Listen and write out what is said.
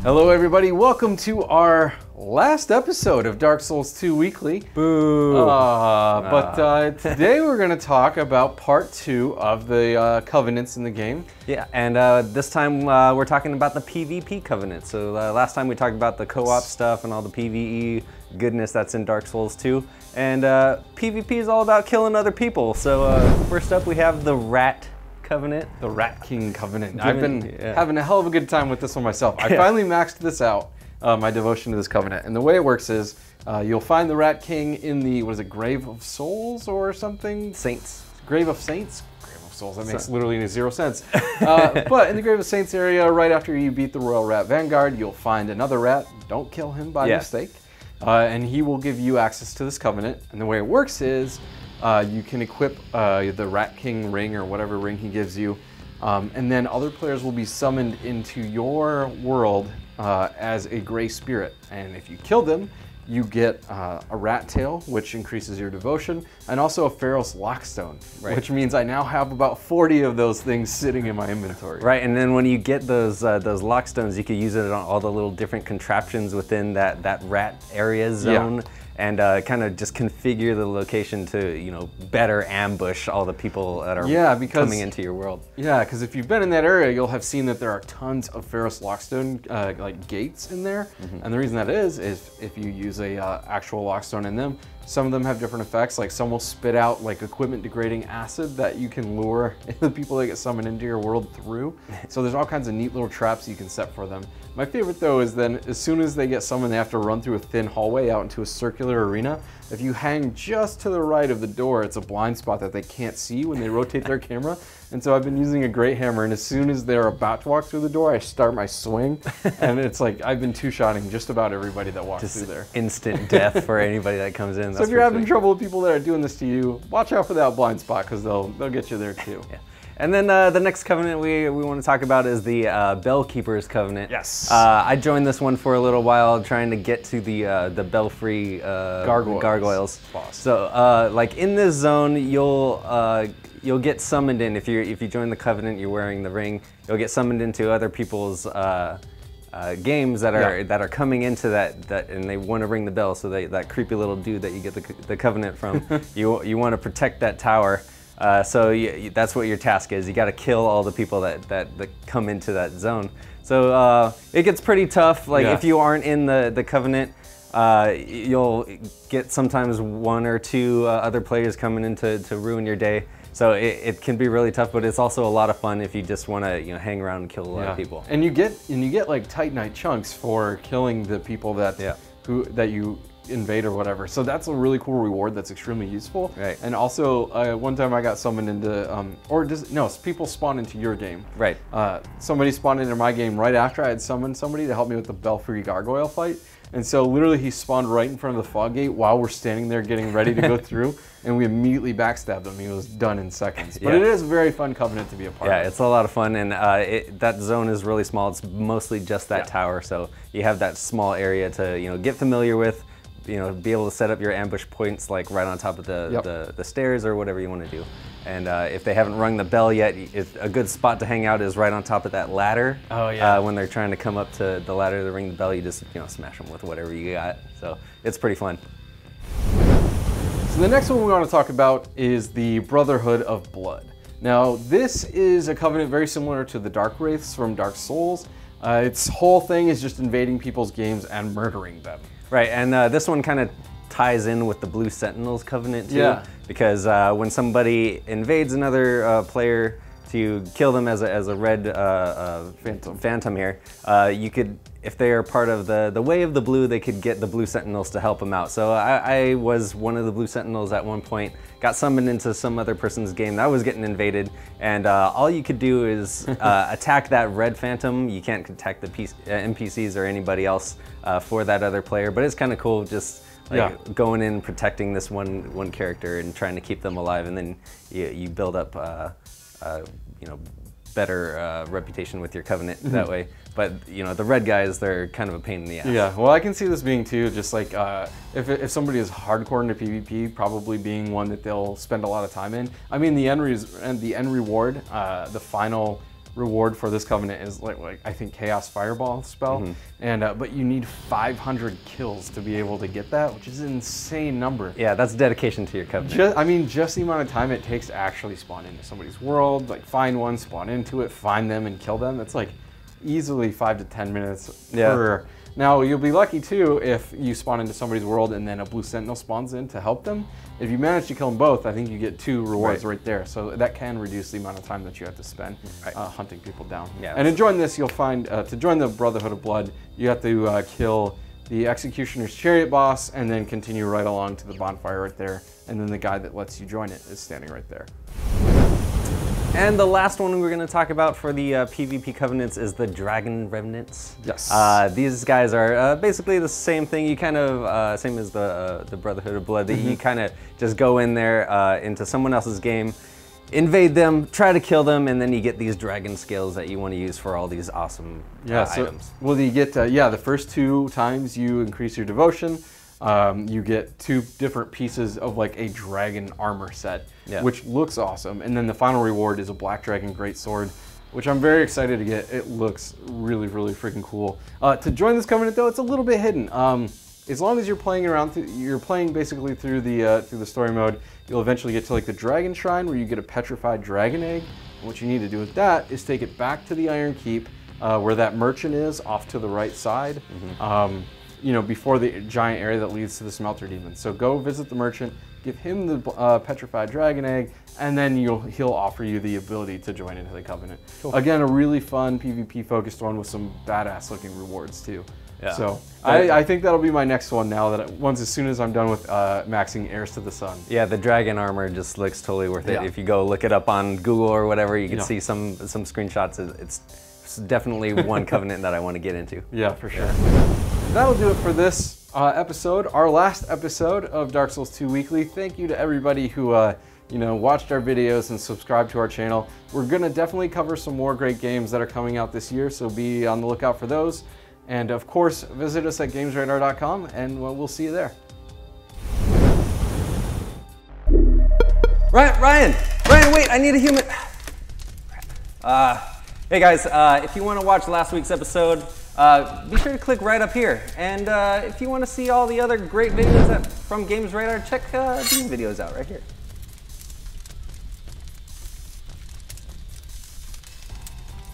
Hello everybody, welcome to our last episode of Dark Souls 2 Weekly. Boo! Today we're going to talk about part 2 of the covenants in the game. Yeah, and this time we're talking about the PvP covenant. So last time we talked about the co-op stuff and all the PvE goodness that's in Dark Souls 2. And PvP is all about killing other people. So first up we have the Rat Covenant. The Rat King Covenant. I've been having a hell of a good time with this one myself. I finally maxed this out, my devotion to this covenant. And the way it works is, you'll find the Rat King in the, what is it, Grave of Souls or something? Saints. Grave of Saints? Grave of Souls, that makes literally zero sense. But in the Grave of Saints area, right after you beat the Royal Rat Vanguard, you'll find another rat. Don't kill him by mistake. And he will give you access to this covenant. And the way it works is, you can equip the Rat King ring or whatever ring he gives you, and then other players will be summoned into your world as a gray spirit. And if you kill them, you get a rat tail, which increases your devotion, and also a Pharaoh's Lockstone, which means I now have about 40 of those things sitting in my inventory. Right, and then when you get those Lockstones, you can use it on all the little different contraptions within that rat area zone. Yeah. And kind of just configure the location to, you know, better ambush all the people that are coming into your world. Yeah, because if you've been in that area, you'll have seen that there are tons of Pharaoh's Lockstone like gates in there. And the reason that is if you use a actual Lockstone in them, some of them have different effects. Like some will spit out like equipment degrading acid that you can lure the people that get summoned into your world through. So there's all kinds of neat little traps you can set for them. My favorite though is then as soon as they get summoned, they have to run through a thin hallway out into a circular arena. If you hang just to the right of the door, it's a blind spot that they can't see when they rotate their camera. And so I've been using a great hammer, and as soon as they're about to walk through the door, I start my swing. And it's like I've been two-shotting just about everybody that walks through there. Instant death for anybody that comes in. So if you're having trouble with people that are doing this to you, watch out for that blind spot because they'll get you there too. Yeah. And then the next covenant we want to talk about is the Bellkeeper's Covenant. Yes. I joined this one for a little while trying to get to the Belfry gargoyles. So like in this zone, you'll get summoned in. If you join the covenant, you're wearing the ring. You'll get summoned into other people's games that are coming into that and they want to ring the bell. So that creepy little dude that you get the covenant from, you want to protect that tower. So that's what your task is. You got to kill all the people that come into that zone. So it gets pretty tough. Like if you aren't in the covenant, you'll get sometimes one or two other players coming in to ruin your day. So it can be really tough, but it's also a lot of fun if you just want to hang around and kill a lot of people. And you get like Titanite chunks for killing the people that you invade or whatever. So that's a really cool reward that's extremely useful. Right. And also one time I got summoned into, people spawn into your game. Right. Somebody spawned into my game right after I had summoned somebody to help me with the Belfry gargoyle fight. And so literally he spawned right in front of the fog gate while we're standing there getting ready to go through, and we immediately backstabbed him. He was done in seconds. But it is a very fun covenant to be a part of. Yeah, it's a lot of fun, and that zone is really small. It's mostly just that tower, so you have that small area to get familiar with, be able to set up your ambush points like right on top of the stairs or whatever you want to do. And if they haven't rung the bell yet, a good spot to hang out is right on top of that ladder. Oh yeah. When they're trying to come up to the ladder to ring the bell, you just smash them with whatever you got. So it's pretty fun. So the next one we want to talk about is the Brotherhood of Blood. Now this is a covenant very similar to the Dark Wraiths from Dark Souls. Its whole thing is just invading people's games and murdering them. Right, and this one kind of ties in with the Blue Sentinels covenant too. Yeah. Because when somebody invades another player to kill them as a red phantom here, you could, if they are part of the Way of the Blue, they could get the Blue Sentinels to help them out. So I was one of the Blue Sentinels at one point, got summoned into some other person's game that was getting invaded, and all you could do is attack that red phantom. You can't attack the NPCs or anybody else for that other player, but it's kind of cool just going in and protecting this one character and trying to keep them alive, and then you build up better reputation with your covenant that way. But the red guys, they're kind of a pain in the ass. Yeah, well, I can see this being too, just like if somebody is hardcore into PvP, probably being one that they'll spend a lot of time in. I mean, the end reward, the final reward for this covenant is like I think Chaos Fireball spell, and but you need 500 kills to be able to get that, which is an insane number. Yeah, that's dedication to your covenant. I mean, just the amount of time it takes to actually spawn into somebody's world, like find one, spawn into it, find them, and kill them. It's like easily 5 to 10 minutes per. Now, you'll be lucky too if you spawn into somebody's world and then a blue sentinel spawns in to help them. If you manage to kill them both, I think you get 2 rewards right there. So that can reduce the amount of time that you have to spend hunting people down. Yeah, and to join this, you'll find, to join the Brotherhood of Blood, you have to kill the Executioner's Chariot boss and then continue right along to the bonfire right there. And then the guy that lets you join it is standing right there. And the last one we're going to talk about for the PvP covenants is the Dragon Remnants. Yes. These guys are basically the same thing. You kind of, same as the Brotherhood of Blood, that you kind of just go in there into someone else's game, invade them, try to kill them, and then you get these dragon scales that you want to use for all these awesome items. Well, you get, the first 2 times you increase your devotion, you get 2 different pieces of like a dragon armor set, which looks awesome. And then the final reward is a black dragon greatsword, which I'm very excited to get. It looks really, really freaking cool. To join this covenant though, it's a little bit hidden. As long as you're playing around, you're playing basically through the story mode, you'll eventually get to like the dragon shrine where you get a petrified dragon egg. And what you need to do with that is take it back to the Iron Keep, where that merchant is off to the right side. You know, before the giant area that leads to the Smelter Demon. So go visit the merchant, give him the petrified dragon egg, and then he'll offer you the ability to join into the covenant. Cool. Again, a really fun PvP focused one with some badass looking rewards too. Yeah. So I think that'll be my next one now that as soon as I'm done with maxing Heirs to the Sun. Yeah, the dragon armor just looks totally worth it. If you go look it up on Google or whatever, you can see some screenshots. It's definitely one covenant that I want to get into. Yeah, for sure. That'll do it for this episode, our last episode of Dark Souls 2 Weekly. Thank you to everybody who watched our videos and subscribed to our channel. We're gonna definitely cover some more great games that are coming out this year, so be on the lookout for those. And of course, visit us at gamesradar.com, and we'll see you there. Ryan, wait! I need a human. Hey guys, if you want to watch last week's episode, be sure to click right up here. And if you want to see all the other great videos from Games Radar, check these videos out right here.